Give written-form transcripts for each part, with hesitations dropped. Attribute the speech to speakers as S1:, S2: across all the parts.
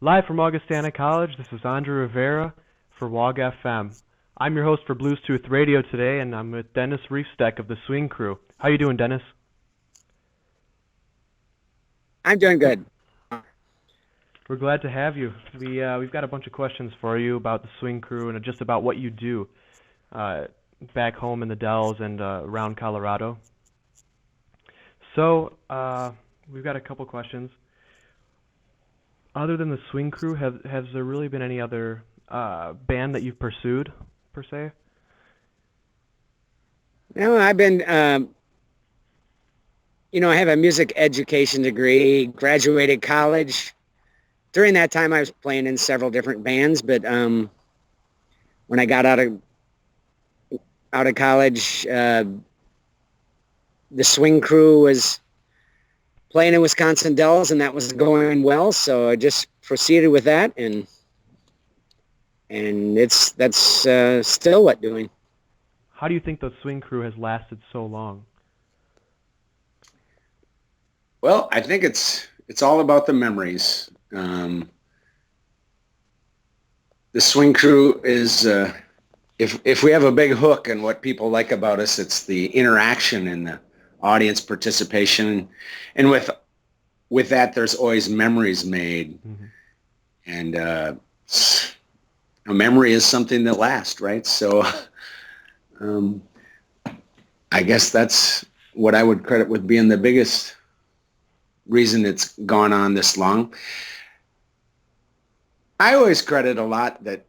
S1: Live from Augustana College, this is Andrew Rivera for WOG FM. I'm your host for Bluestooth Radio today, and I'm with Dennis Reifsteck of the Swing Crew. How you doing, Dennis?
S2: I'm doing good.
S1: We're glad to have you. We've got a bunch of questions for you about the Swing Crew and just about what you do back home in the Dells and around Colorado. So we've got a couple questions. Other than the Swing Crew, has there really been any other band that you've pursued, per se?
S2: No, I've been, I have a music education degree, graduated college. During that time, I was playing in several different bands, but when I got out of college, the Swing Crew was playing in Wisconsin Dells, and that was going well, so I just proceeded with that, and that's still what doing.
S1: How do you think the Swing Crew has lasted so long?
S3: Well, I think it's all about the memories. The Swing Crew is, if we have a big hook and what people like about us, it's the interaction and the audience participation, and with that, there's always memories made, and a memory is something that lasts, right? So, I guess that's what I would credit with being the biggest reason it's gone on this long. I always credit a lot that,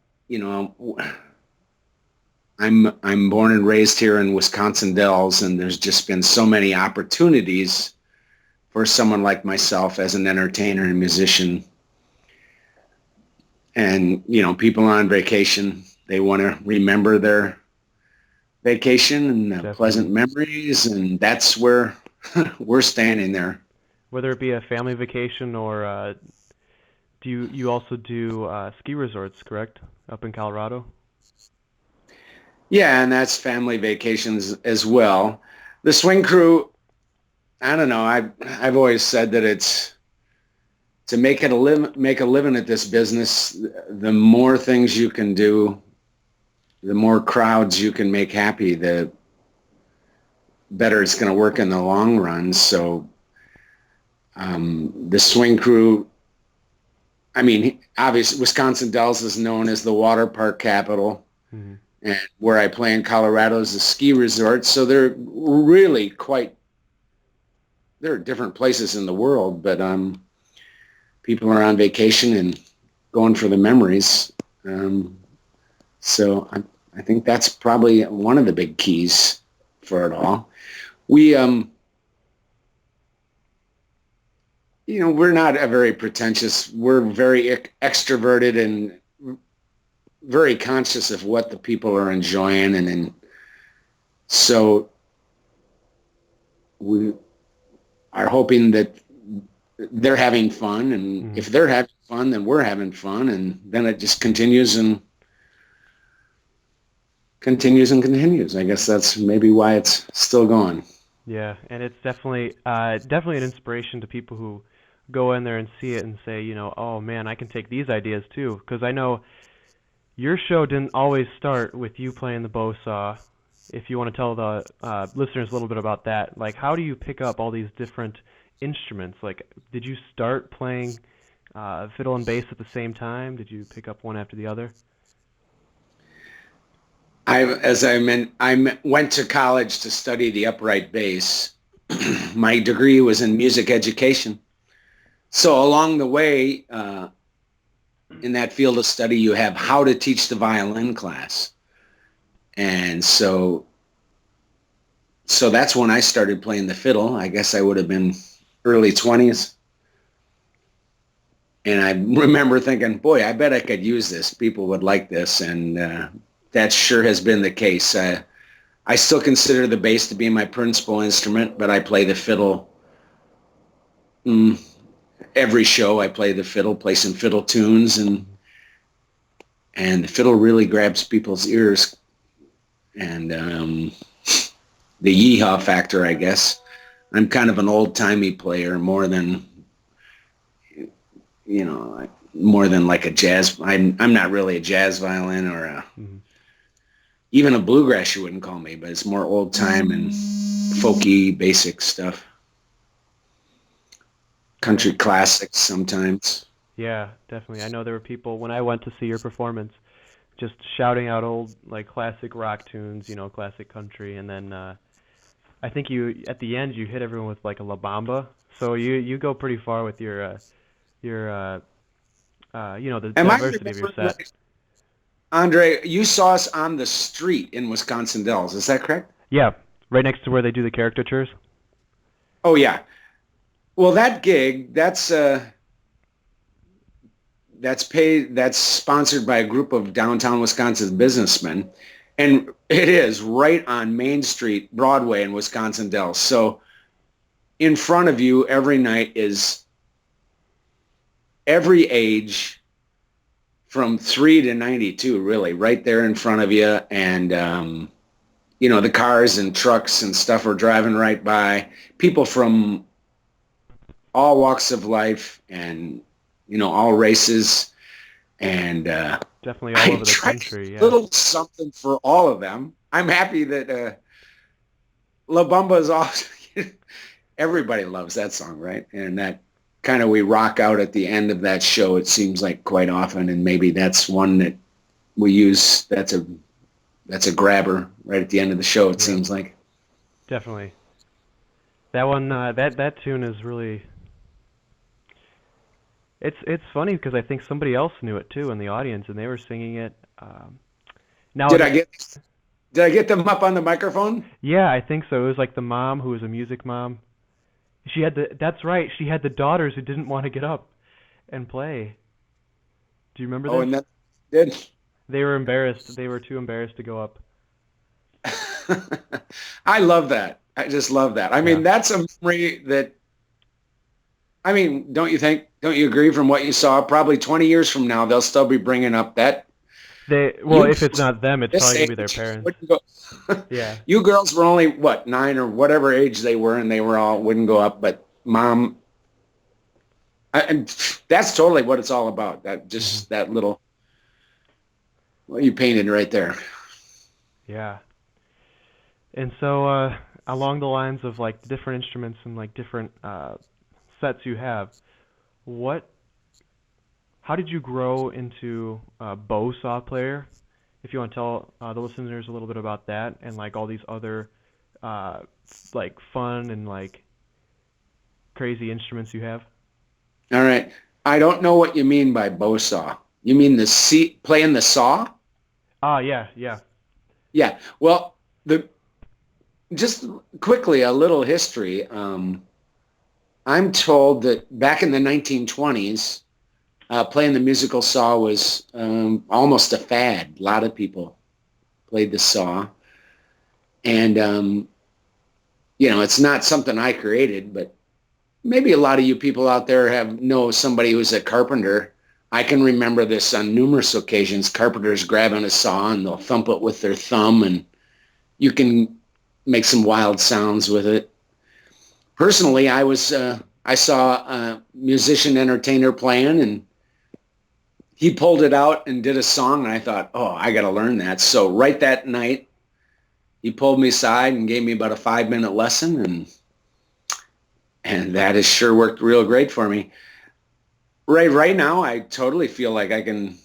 S3: I'm born and raised here in Wisconsin Dells, and there's just been so many opportunities for someone like myself as an entertainer and musician. And, people on vacation, they want to remember their vacation and the pleasant memories, and that's where we're standing there.
S1: Whether it be a family vacation or do you also do ski resorts, correct, up in Colorado?
S3: Yeah, and that's family vacations as well. The Swing Crew, I don't know. I've always said that it's to make a living at this business. The more things you can do, the more crowds you can make happy, the better it's going to work in the long run. So the Swing Crew, obviously Wisconsin Dells is known as the water park capital. Mm-hmm. And where I play in Colorado is a ski resort. So they're really there are different places in the world, but people are on vacation and going for the memories. So I think that's probably one of the big keys for it all. We, we're not a very pretentious. We're very extroverted and very conscious of what the people are enjoying, and so we are hoping that they're having fun, and if they're having fun, then we're having fun, and then it just continues and continues. I guess that's maybe why it's still going.
S1: Yeah, and it's definitely an inspiration to people who go in there and see it and say, oh man, I can take these ideas too, because I know your show didn't always start with you playing the bow saw. If you want to tell the listeners a little bit about that, like how do you pick up all these different instruments? Like, did you start playing fiddle and bass at the same time? Did you pick up one after the other?
S3: I went to college to study the upright bass. My degree was in music education. So along the way, in that field of study, you have how to teach the violin class. And so that's when I started playing the fiddle. I guess I would have been early 20s. And I remember thinking, boy, I bet I could use this. People would like this. And that sure has been the case. I still consider the bass to be my principal instrument, but I play the fiddle. Every show I play the fiddle, play some fiddle tunes, and the fiddle really grabs people's ears. And the yeehaw factor, I guess. I'm kind of an old-timey player more than, more than like a jazz. I'm not really a jazz violin or
S1: Mhm.
S3: even a bluegrass. You wouldn't call me, but it's more old time and folky, basic stuff. Country
S1: Right.
S3: classics sometimes.
S1: Yeah, definitely. I know there were people when I went to see your performance just shouting out old like classic rock tunes, classic country, and then I think you at the end you hit everyone with like a La Bamba. So you go pretty far with your the
S3: Am I
S1: diversity of your
S3: remembering
S1: set.
S3: right? Andre, you saw us on the street in Wisconsin Dells. Is that correct?
S1: Yeah, right next to where they do the caricatures.
S3: Oh yeah. Well, that gig, that's paid. That's sponsored by a group of downtown Wisconsin businessmen, and it is right on Main Street, Broadway, in Wisconsin Dells. So in front of you every night is every age from 3 to 92, really, right there in front of you, and the cars and trucks and stuff are driving right by. People from all walks of life and all races, and
S1: Definitely all
S3: I
S1: over the
S3: tried
S1: country.
S3: a
S1: Yeah.
S3: little something for all of them. I'm happy that La Bamba is off. Everybody loves that song, right? And that kind of we rock out at the end of that show. It seems like quite often, and maybe that's one that we use. That's a grabber right at the end of the show. It
S1: Yeah.
S3: seems like.
S1: Definitely. That one that tune is really it's funny because I think somebody else knew it too in the audience and they were singing it. Now
S3: Did
S1: the
S3: I get did I get them up on the microphone?
S1: Yeah, I think so. It was like the mom who was a music mom. That's right. She had the daughters who didn't want to get up and play. Do you remember
S3: Oh,
S1: this?
S3: and that did.
S1: They were embarrassed. They were too embarrassed to go up.
S3: I love that. I just love that. I
S1: Yeah.
S3: mean, that's a memory that, I mean, don't you think, don't you agree from what you saw? Probably 20 years from now, they'll still be bringing up that.
S1: Well,
S3: You
S1: if it's not them, it's
S3: this
S1: probably gonna be their
S3: age,
S1: parents.
S3: wouldn't go.
S1: Yeah.
S3: You girls were only, what, 9 or whatever age they were, and they were all, wouldn't go up. But mom, and that's totally what it's all about. That
S1: Hmm.
S3: just that little, what you painted right there.
S1: Yeah. And so along the lines of like different instruments and like different sets you have, what how did you grow into a bow saw player? If you want to tell the listeners a little bit about that and like all these other uh, like fun and like crazy instruments you have.
S3: All right. I don't know what you mean by bow saw. You mean the playing the saw?
S1: Ah, yeah, yeah.
S3: Yeah. Well, the just quickly a little history. I'm told that back in the 1920s, playing the musical saw was almost a fad. A lot of people played the saw, and it's not something I created, but maybe a lot of you people out there know somebody who's a carpenter. I can remember this on numerous occasions. Carpenters grabbing a saw and they'll thump it with their thumb, and you can make some wild sounds with it. Personally, I saw a musician entertainer playing, and he pulled it out and did a song, and I thought, oh, I got to learn that. So right that night, he pulled me aside and gave me about a 5-minute lesson, and that has sure worked real great for me. Right now, I totally feel like I can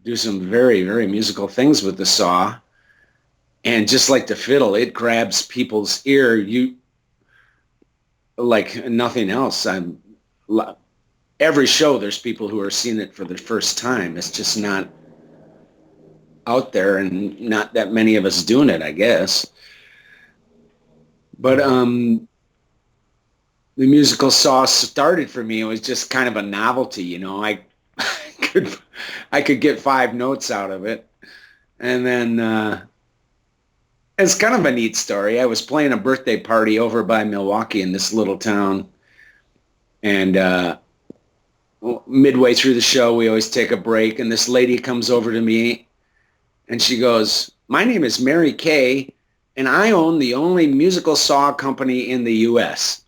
S3: do some very, very musical things with the saw. And just like the fiddle, it grabs people's ear. You like nothing else. Every show there's people who are seeing it for the first time. It's just not out there, and not that many of us doing it, I guess. But
S1: Hmm.
S3: the musical saw started for me. It was just kind of a novelty, could I could get 5 notes out of it, and then it's kind of a neat story. I was playing a birthday party over by Milwaukee in this little town, and midway through the show, we always take a break, and this lady comes over to me, and she goes, "My name is Mary Kay, and I own the only musical saw company in the U.S."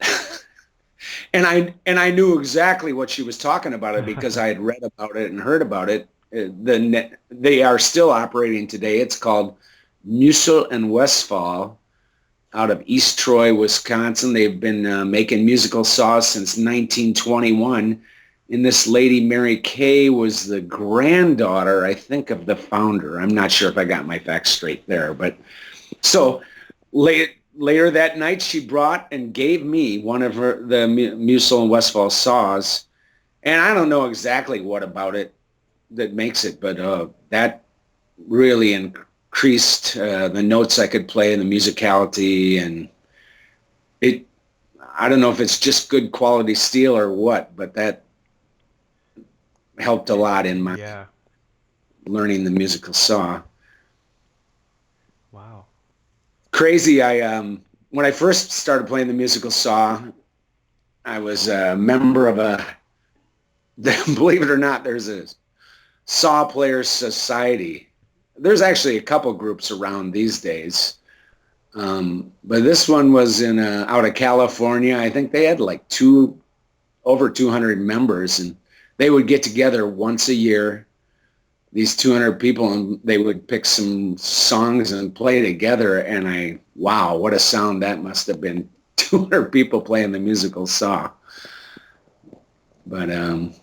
S3: I knew exactly what she was talking about it because I had read about it and heard about it. They are still operating today. It's called Musil and Westphal out of East Troy, Wisconsin. They've been making musical saws since 1921. And this lady, Mary Kay, was the granddaughter, I think, of the founder. I'm not sure if I got my facts straight there. But so later that night, she brought and gave me one of the Musil and Westphal saws. And I don't know exactly what about it that makes it, but that really increased the notes I could play and the musicality, and I don't know if it's just good quality steel or what, but that helped a lot in my learning the musical saw.
S1: Wow.
S3: Crazy. When I first started playing the musical saw, I was a member of believe it or not, there's a Saw Players Society. There's actually a couple groups around these days. But this one was out of California. I think they had like over 200 members, and they would get together once a year, these 200 people, and they would pick some songs and play together. And wow, what a sound that must have been. 200 people playing the musical saw. But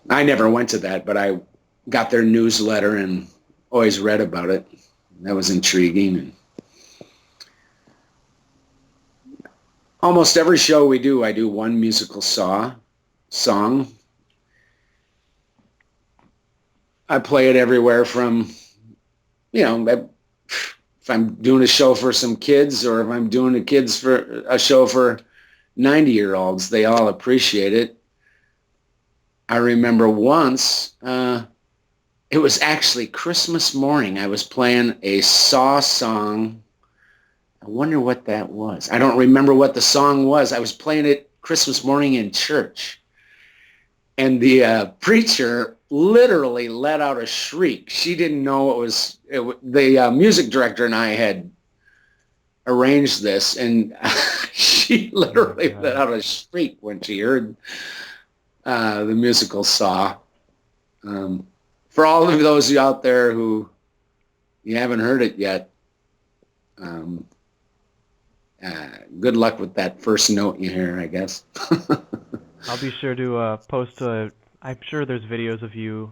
S3: I never went to that, but I got their newsletter and always read about it. That was intriguing. And almost every show I do one musical saw song. I play it everywhere from, if I'm doing a show for some kids, or if I'm doing a show for 90-year-olds, they all appreciate it. I remember once, it was actually Christmas morning. I was playing a Saw song. I wonder what that was. I don't remember what the song was. I was playing it Christmas morning in church. And the preacher literally let out a shriek. She didn't know it was the music director and I had arranged this, and she literally let out a shriek when she heard the musical Saw. For all of those out there who you haven't heard it yet, good luck with that first note you hear, I guess.
S1: I'll be sure to post I'm sure there's videos of you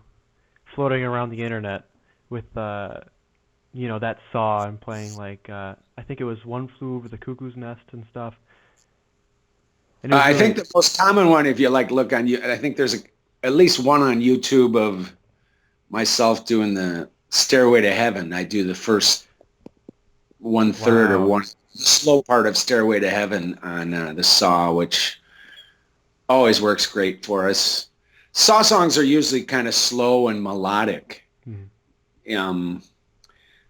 S1: floating around the internet with that saw and playing I think it was One Flew Over the Cuckoo's Nest and stuff. And
S3: I think the most common one, if you look on you, I think there's at least one on YouTube of myself doing the Stairway to Heaven. I do the first 1/3 or the slow part of Stairway to Heaven on the saw, which always works great for us. Saw songs are usually kind of slow and melodic.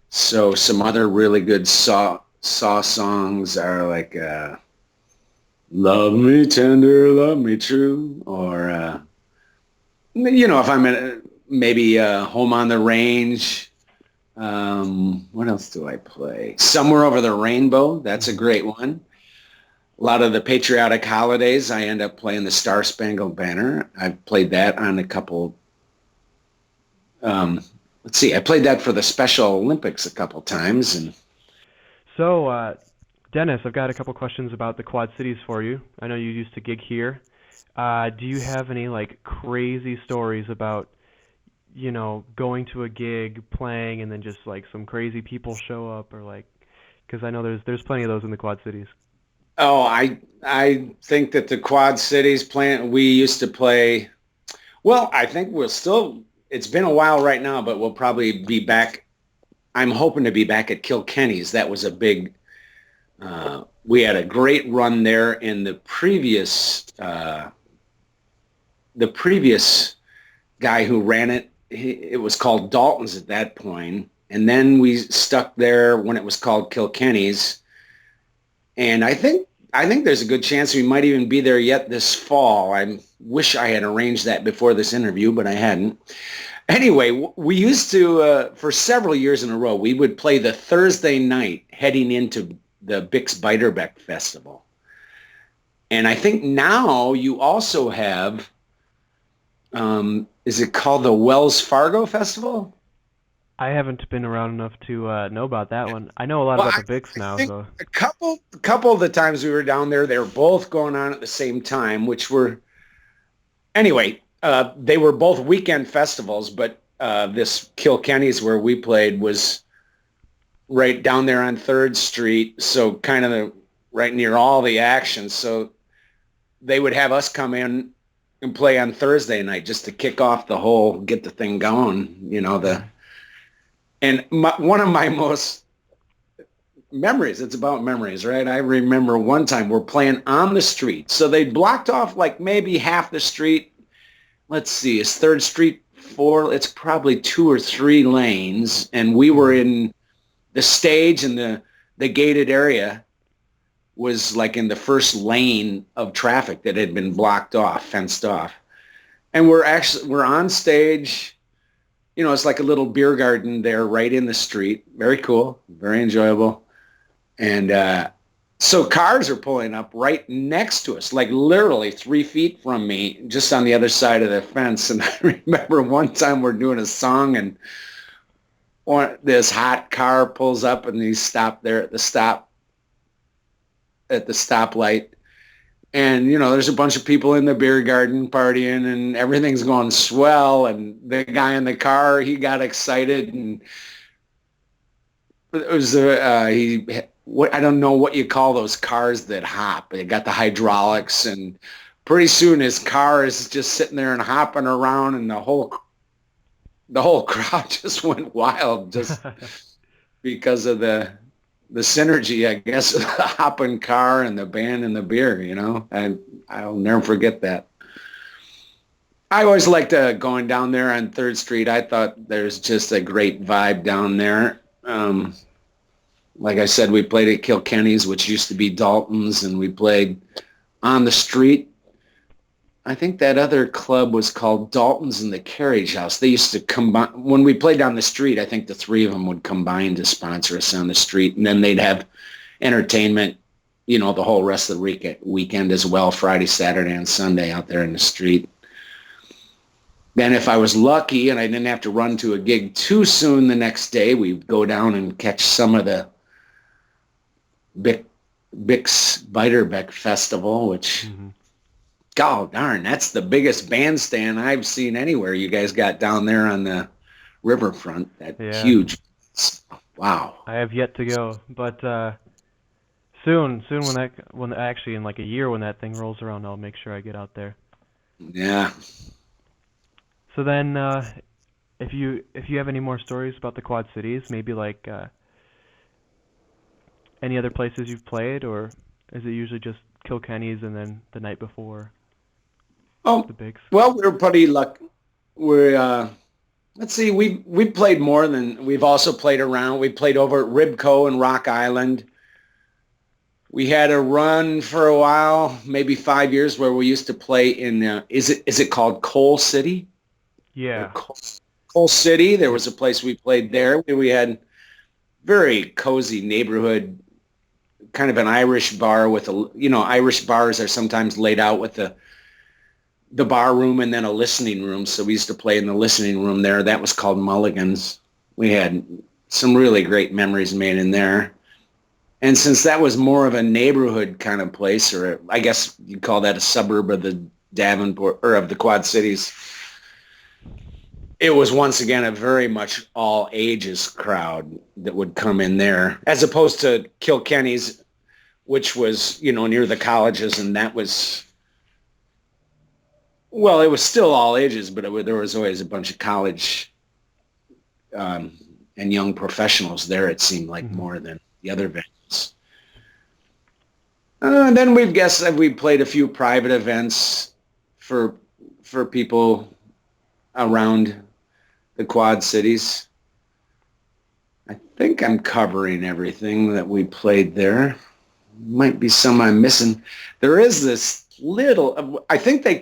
S3: So some other really good saw songs are like Love Me Tender, Love Me True, or if I'm maybe Home on the Range. What else do I play? Somewhere Over the Rainbow. That's a great one. A lot of the patriotic holidays, I end up playing the Star Spangled Banner. I've played that on a couple. I played that for the Special Olympics a couple times. And
S1: so, Dennis, I've got a couple questions about the Quad Cities for you. I know you used to gig here. Do you have any crazy stories about going to a gig, playing, and then just some crazy people show up, or because I know there's plenty of those in the Quad Cities.
S3: Oh, I think that the Quad Cities we used to play. Well, I think it's been a while right now, but we'll probably be back. I'm hoping to be back at Kilkenny's. That was a big. We had a great run there in the previous guy who ran it. It was called Dalton's at that point, and then we stuck there when it was called Kilkenny's. And I think there's a good chance we might even be there yet this fall. I wish I had arranged that before this interview, but I hadn't. Anyway, we used to, for several years in a row, we would play the Thursday night heading into the Bix Beiderbecke Festival. And I think now you also have, is it called the Wells Fargo Festival?
S1: I haven't been around enough to know about that one. I know a lot
S3: Well,
S1: about
S3: I,
S1: the Bix
S3: I
S1: now,
S3: think
S1: though.
S3: a couple of the times we were down there, they were both going on at the same time, which were anyway. They were both weekend festivals, but this Kilkenny's where we played was right down there on Third Street, so kind of right near all the action. So they would have us come in and play on Thursday night just to kick off the whole, get the thing going.
S1: Mhm.
S3: One of my most memories, it's about memories, right? I remember one time we're playing on the street. So they blocked off like maybe half the street. Let's see, is Third Street four? It's probably 2 or 3 lanes. And we were
S1: Mhm.
S3: in the stage, and the gated area was like in the first lane of traffic that had been blocked off, fenced off. And we're on stage. It's like a little beer garden there right in the street. Very cool, very enjoyable. And so cars are pulling up right next to us, like literally 3 feet from me, just on the other side of the fence. And I remember one time we're doing a song, and this hot car pulls up, and he's stopped there at the stoplight. And there's a bunch of people in the beer garden partying, and everything's going swell. And the guy in the car, he got excited, and it was he. What, I don't know what you call those cars that hop. They got the hydraulics, and pretty soon his car is just sitting there and hopping around, and the whole crowd just went wild just because of the synergy, I guess, of the hopping car and the band and the beer. And I'll never forget that. I always liked going down there on Third Street. I thought there's just a great vibe down there. Like I said, we played at Kilkenny's, which used to be Dalton's, and we played on the street. I think that other club was called Dalton's and the Carriage House. They used to combine, when we played down the street, I think the three of them would combine to sponsor us on the street, and then they'd have entertainment, the whole rest of the weekend as well, Friday, Saturday, and Sunday out there in the street. Then if I was lucky and I didn't have to run to a gig too soon the next day, we'd go down and catch some of the Bix Beiderbecke Festival, which,
S1: Mhm.
S3: God darn, that's the biggest bandstand I've seen anywhere. You guys got down there on the riverfront, that
S1: Yeah,
S3: huge, wow.
S1: I have yet to go, but soon when actually in like a year when that thing rolls around, I'll make sure I get out there.
S3: Yeah.
S1: So then, if you have any more stories about the Quad Cities, maybe like any other places you've played, or is it usually just Kilkenny's and then the night before
S3: Oh,
S1: the Bigs?
S3: well, we're pretty lucky. We're, let's see, we played more than, we've also played around. We played over at Ribco and Rock Island. We had a run for a while, maybe 5 years, where we used to play in, is it called Coal City? Or
S1: Yeah.
S3: Coal City. There
S1: Yep.
S3: was a place we played there. We had very cozy neighborhood, kind of an Irish bar with Irish bars are sometimes laid out with the bar room and then a listening room. So we used to play in the listening room there. That was called Mulligan's. We had some really great memories made in there. And since that was more of a neighborhood kind of place, or I guess you'd call that a suburb of the Davenport or of the Quad Cities, it was once again a very much all ages crowd that would come in there, as opposed to Kilkenny's, which was, near the colleges, and that was, well, it was still all ages, but there was always a bunch of college um, and young professionals there, it seemed like,
S1: Mhm.
S3: more than the other venues. Then we played a few private events for people around the Quad Cities. I think I'm covering everything that we played there. Might be some I'm missing. There is this little, I think they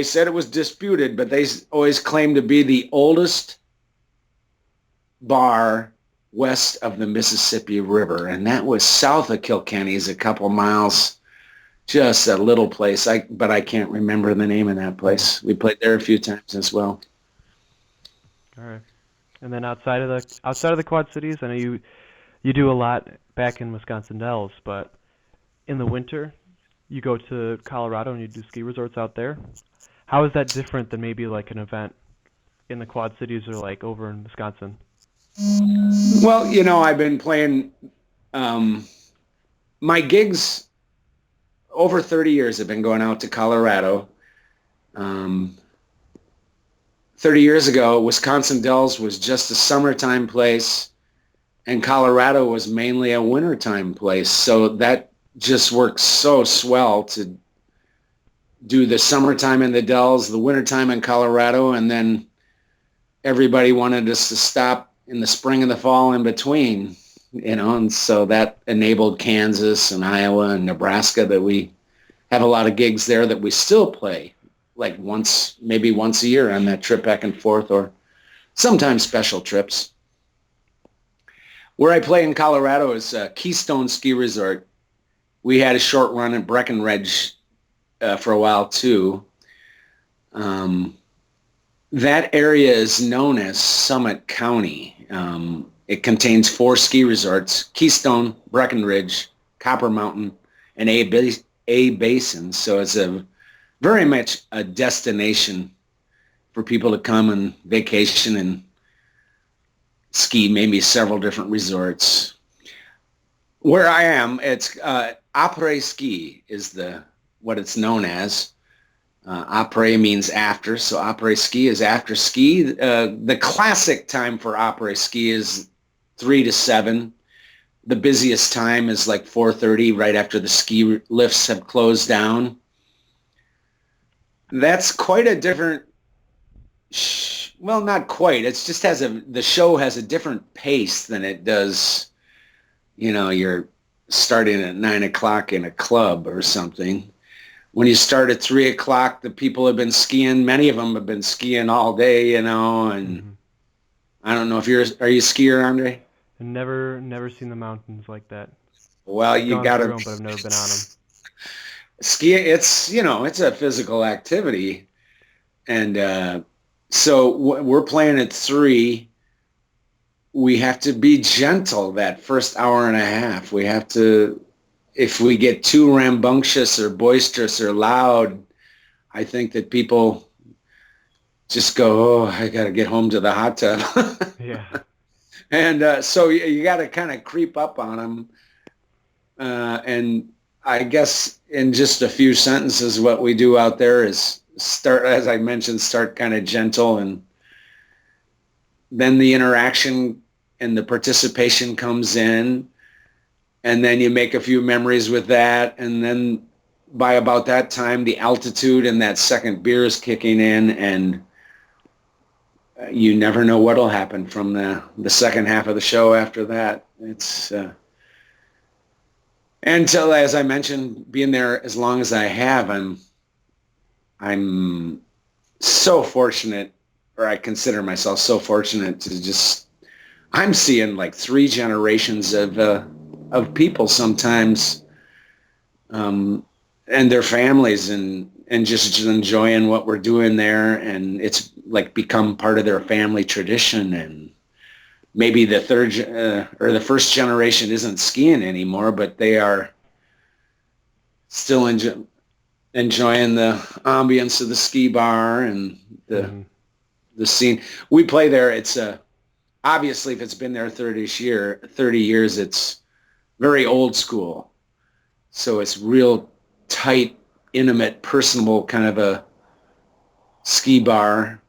S3: said it was disputed, but they always claimed to be the oldest bar west of the Mississippi River, and that was south of Kilkenny's, a couple miles. just a little place. But I can't remember the name of that place. We played there a few times as well.
S1: All right. And then outside of the Quad Cities, I know you do a lot back in Wisconsin Dells, but in the winter, you go to Colorado and you do ski resorts out there. How is that different than maybe like an event in the Quad Cities or like over in Wisconsin?
S3: Well, I've been playing my gigs over 30 years have been going out to Colorado. Um, 30 years ago, Wisconsin Dells was just a summertime place, and Colorado was mainly a wintertime place. So that just works so swell to do the summertime in the Dells, the wintertime in Colorado, and then everybody wanted us to stop in the spring and the fall in between, and so that enabled Kansas and Iowa and Nebraska that we have a lot of gigs there that we still play like maybe once a year on that trip back and forth, or sometimes special trips. Where I play in Colorado is Keystone Ski Resort. We had a short run at Breckenridge for a while too. That area is known as Summit County. It contains 4 ski resorts: Keystone, Breckenridge, Copper Mountain, and A Basin. So it's very much a destination for people to come and vacation and ski, maybe several different resorts. Where I am, it's après ski is what it's known as. Après means after, so après ski is after ski. The classic time for après ski is 3 to 7. The busiest time is like 4:30, right after the ski lifts have closed down. That's quite a different. Well, not quite. It's just the show has a different pace than it does. You're starting at 9 o'clock in a club or something. When you start at 3 o'clock, the people have been skiing. Many of them have been skiing all day, and I don't know if are you a skier, Andre?
S1: I've never seen the mountains like that.
S3: Well,
S1: I've
S3: you
S1: gone
S3: gotta
S1: through them, but I've never been on them.
S3: skiing. It's a physical activity, and so we're playing at 3. We have to be gentle that first hour and a half. We have to. If we get too rambunctious or boisterous or loud, I think that people just go, "Oh, I got to get home to the hot tub."
S1: Yeah.
S3: And so you got to kind of creep up on them. And I guess in just a few sentences, what we do out there is start, as I mentioned, start kind of gentle, and then the interaction and the participation comes in. And then you make a few memories with that. And then by about that time, the altitude and that second beer is kicking in, and you never know what'll happen from the second half of the show after that. It's until, as I mentioned, being there as long as I have, I'm so fortunate, or I consider myself so fortunate to I'm seeing like 3 generations of people sometimes, and their families, and just enjoying what we're doing there, and it's like become part of their family tradition. And maybe the third or the first generation isn't skiing anymore, but they are still enjoying the ambience of the ski bar and the scene. We play there. It's obviously, if it's been there 30 years, it's very old school. So it's real tight, intimate, personable kind of a ski bar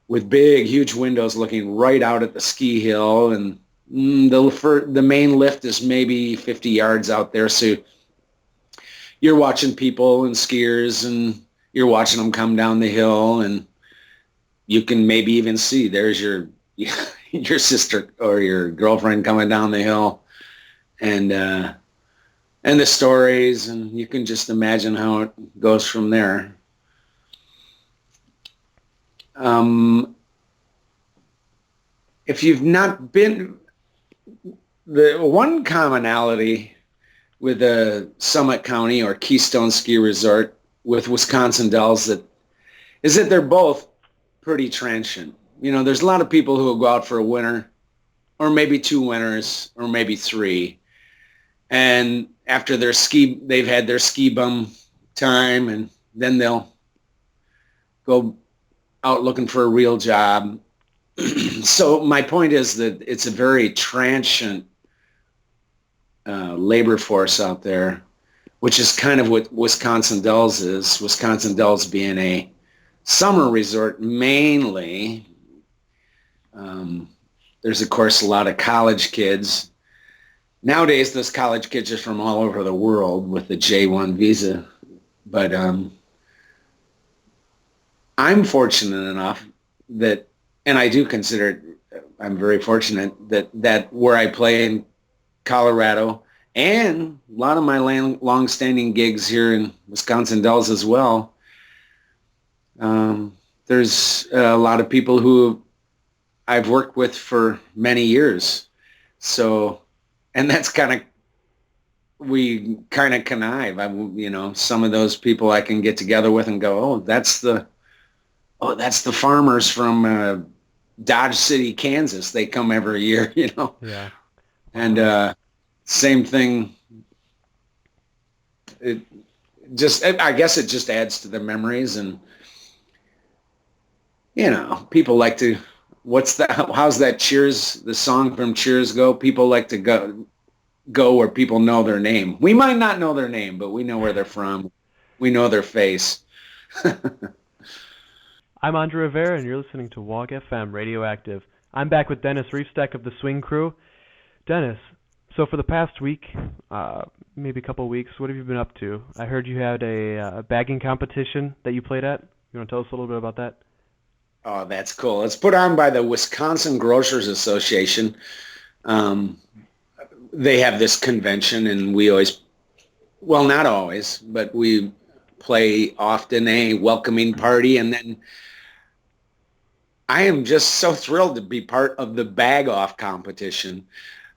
S3: with big, huge windows looking right out at the ski hill. And the main lift is maybe 50 yards out there. So you're watching people and skiers, and you're watching them come down the hill, and you can maybe even see there's your sister or your girlfriend coming down the hill. And the stories, and you can just imagine how it goes from there. If you've not been, the one commonality with Summit County or Keystone Ski Resort with Wisconsin Dells is that they're both pretty transient. You know, there's a lot of people who will go out for a winter or maybe 2 winters or maybe 3. And after they've had their ski bum time, and then they'll go out looking for a real job. So my point is that it's a very transient labor force out there, which is kind of what Wisconsin Dells is. Wisconsin Dells being a summer resort mainly. There's, of course, a lot of college kids. Nowadays, those college kids are from all over the world with the J-1 visa. But I'm fortunate enough that, and I do consider it, I'm very fortunate that where I play in Colorado and a lot of my long-standing gigs here in Wisconsin Dells as well, there's a lot of people who I've worked with for many years. So, and that's we kind of connive. Some of those people I can get together with and go, that's the farmers from Dodge City, Kansas. They come every year,
S1: Yeah.
S3: And same thing. I guess it just adds to the memories, and people like to. How's that Cheers? The song from Cheers go? People like to go where people know their name. We might not know their name, but we know where they're from. We know their face.
S1: I'm Andre Rivera, and you're listening to WOG FM Radioactive. I'm back with Dennis Reifsteck of the Swing Crew. Dennis, so for the past week, maybe a couple of weeks, what have you been up to? I heard you had a bagging competition that you played at. You want to tell us a little bit about that?
S3: Oh, that's cool. It's put on by the Wisconsin Grocers Association. They have this convention, and we always, well, not always, but we play often a welcoming party. And then I am just so thrilled to be part of the bag-off competition.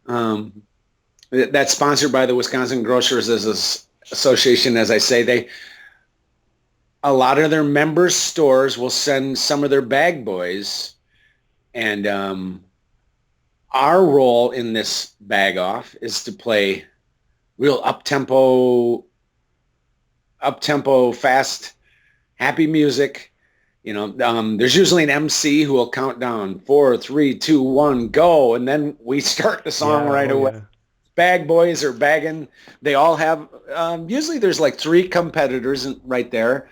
S3: That's sponsored by the Wisconsin Grocers Association. As I say, a lot of their members' stores will send some of their bag boys, and our role in this bag off is to play real up-tempo, fast, happy music. There's usually an MC who will count down 4, 3, 2, 1, go, and then we start the song right away. Yeah. Bag boys are bagging. They all have. Usually, there's like 3 competitors right there.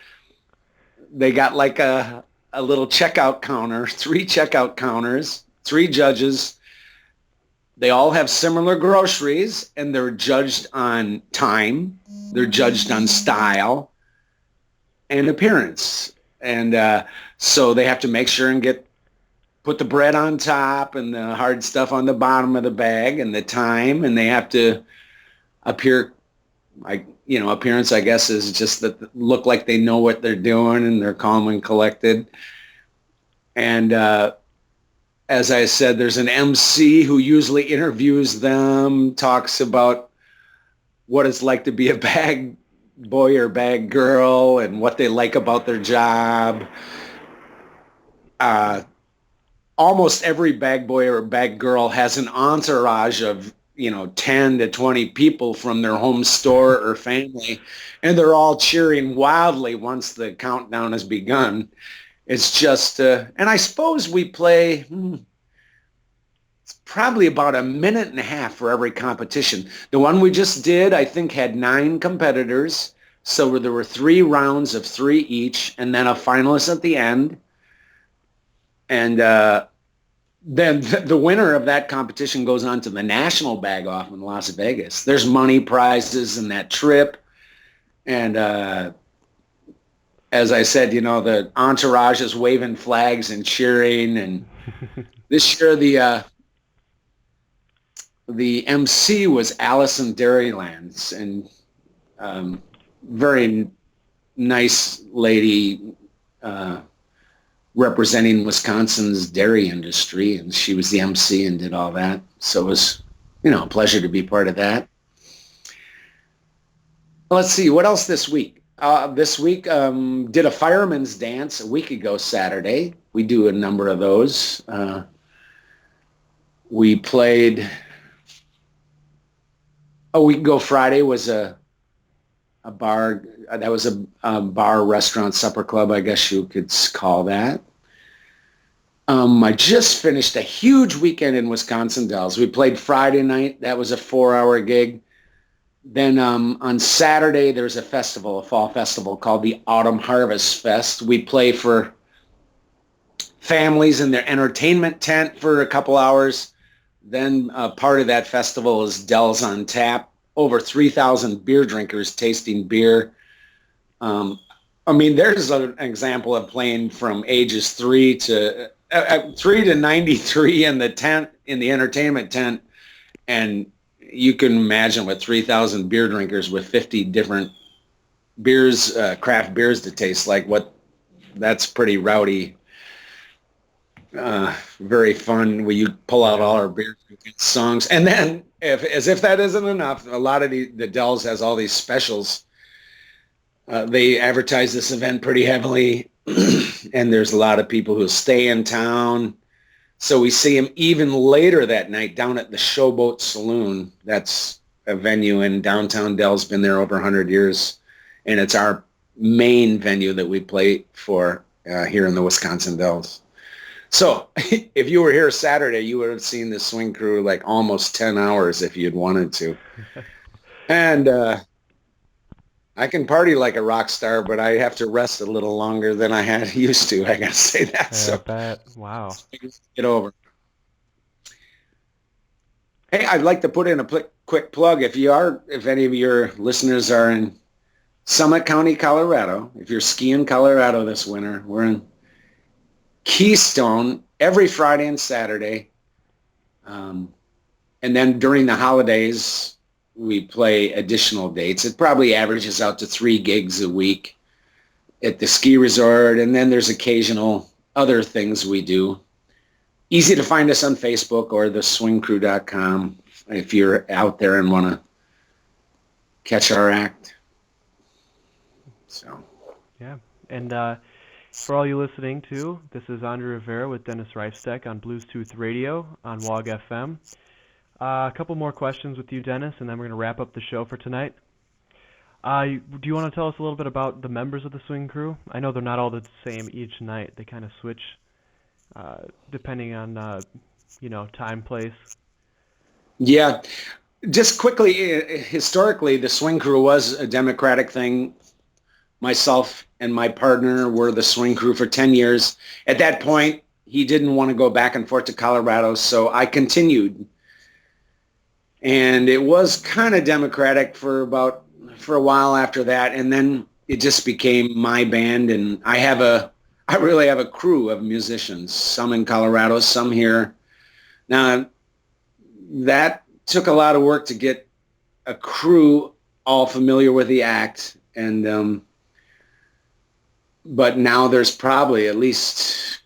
S3: They got like a little checkout counter, 3 checkout counters, 3 judges. They all have similar groceries, and they're judged on time. They're judged on style and appearance. And so they have to make sure and put the bread on top and the hard stuff on the bottom of the bag, and the time, and they have to appear appearance, I guess, is just that look like they know what they're doing and they're calm and collected. And as I said, there's an MC who usually interviews them, talks about what it's like to be a bag boy or bag girl and what they like about their job. Almost every bag boy or bag girl has an entourage of 10 to 20 people from their home store or family, and they're all cheering wildly once the countdown has begun. It's just, and I suppose we play, it's probably about a minute and a half for every competition. The one we just did, I think, had 9 competitors, so there were 3 rounds of 3 each, and then a finalist at the end. And then the winner of that competition goes on to the national bag off in Las Vegas. There's money prizes in that trip. And as I said, the entourage is waving flags and cheering. And this year the MC was Allison Dairylands, and very nice lady, representing Wisconsin's dairy industry, and she was the MC and did all that. So it was, a pleasure to be part of that. Let's see, what else this week? This week, did a fireman's dance a week ago Saturday. We do a number of those. We played a week ago Friday was a bar. That was a bar, restaurant, supper club, I guess you could call that. I just finished a huge weekend in Wisconsin Dells. We played Friday night. That was a 4-hour gig. Then on Saturday, there's a festival, a fall festival called the Autumn Harvest Fest. We play for families in their entertainment tent for a couple hours. Then part of that festival is Dells on Tap. Over 3,000 beer drinkers tasting beer. I mean, there's an example of playing from ages 3 to 93 in the tent, in the entertainment tent, and you can imagine with 3,000 beer drinkers with 50 different beers, craft beers to taste like. That's pretty rowdy. Very fun where you pull out all our beer songs. And then, as if that isn't enough, a lot of the Dells has all these specials. They advertise this event pretty heavily, and there's a lot of people who stay in town. So we see them even later that night down at the Showboat Saloon. That's a venue in downtown Dells, been there over 100 years, and it's our main venue that we play for here in the Wisconsin Dells. So if you were here Saturday, you would have seen the swing crew like almost 10 hours if you'd wanted to. And I can party like a rock star, but I have to rest a little longer than I had used to. I got to say that.
S1: Yeah,
S3: So
S1: I bet. Wow.
S3: get over. Hey, I'd like to put in a quick plug. If any of your listeners are in Summit County, Colorado, if you're skiing Colorado this winter, we're in Keystone every Friday and Saturday. And then during the holidays, we play additional dates. It probably averages out to 3 gigs a week at the ski resort. And then there's occasional other things we do. Easy to find us on Facebook or theswingcrew.com if you're out there and want to catch our act. So,
S1: Yeah. And for all you listening to, this is Andre Rivera with Dennis Reifsteck on Bluestooth Radio on WOG FM. A couple more questions with you, Dennis, and then we're going to wrap up the show for tonight. Do you want to tell us a little bit about the members of the swing crew? I know they're not all the same each night. They kind of switch depending on, time, place.
S3: yeah, just quickly, historically, the swing crew was a democratic thing. Myself and my partner were the swing crew for 10 years. At that point, he didn't want to go back and forth to Colorado, so I continued. And it was kind of democratic for a while after that, and then it just became my band, and I really have a crew of musicians, some in Colorado, some here. Now, that took a lot of work to get a crew all familiar with the act, and but now there's probably at least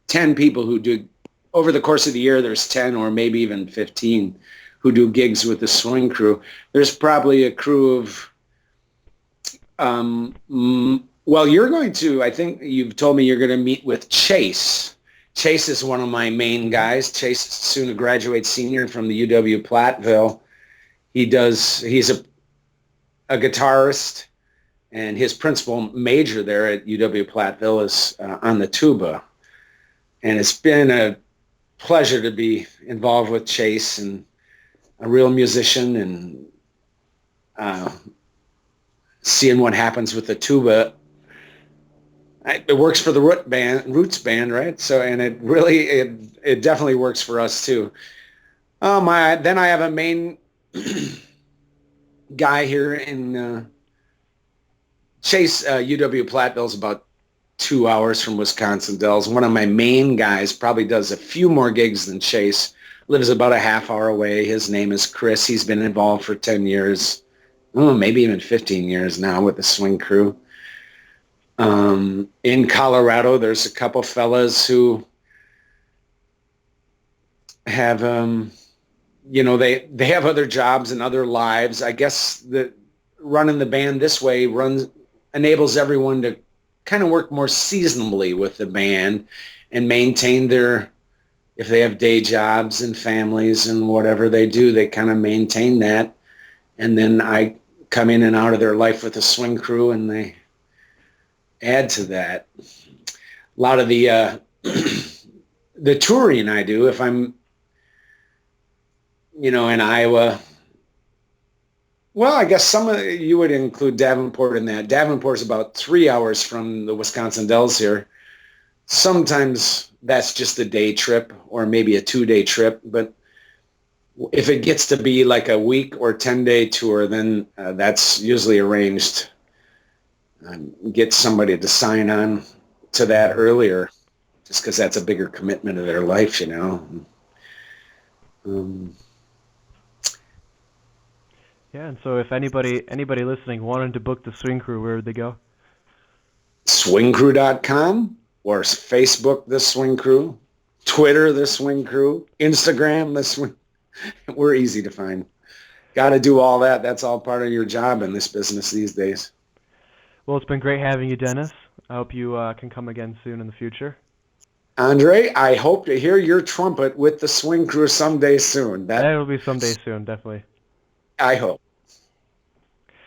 S3: 10 people who do, over the course of the year, there's 10 or maybe even 15 who do gigs with the swing crew. There's probably a crew of, I think you've told me you're going to meet with Chase. Chase is one of my main guys. Chase is soon to graduate senior from the UW Platteville. He's a guitarist, and his principal major there at UW Platteville is on the tuba. And it's been a pleasure to be involved with Chase, and a real musician, and seeing what happens with the tuba. It works for the Roots band, right? So, and it definitely works for us too. Then I have a main guy here in Chase. UW Platteville is about 2 hours from Wisconsin Dells. One of my main guys probably does a few more gigs than Chase. Lives about a half hour away. His name is Chris. He's been involved for 10 years, maybe even 15 years now with the swing crew. In Colorado, there's a couple fellas who have, they have other jobs and other lives. I guess that running the band this way enables everyone to kind of work more seasonally with the band and maintain their, if they have day jobs and families and whatever they do, they kind of maintain that. And then I come in and out of their life with the swing crew, and they add to that. A lot of the the touring I do, if I'm, in Iowa, well, I guess some of you would include Davenport in that. Davenport's about 3 hours from the Wisconsin Dells here. Sometimes that's just a day trip or maybe a 2-day trip, but if it gets to be like a week or 10-day tour, then that's usually arranged. Get somebody to sign on to that earlier, just because that's a bigger commitment of their life,
S1: Yeah, and so if anybody listening wanted to book the swing crew, where would they go?
S3: Swingcrew.com or Facebook, The Swing Crew, Twitter, The Swing Crew, Instagram, The Swing. We're easy to find. Got to do all that. That's all part of your job in this business these days.
S1: Well, it's been great having you, Dennis. I hope you can come again soon in the future.
S3: Andre, I hope to hear your trumpet with the Swing Crew someday soon.
S1: That'll be someday soon, definitely.
S3: I hope.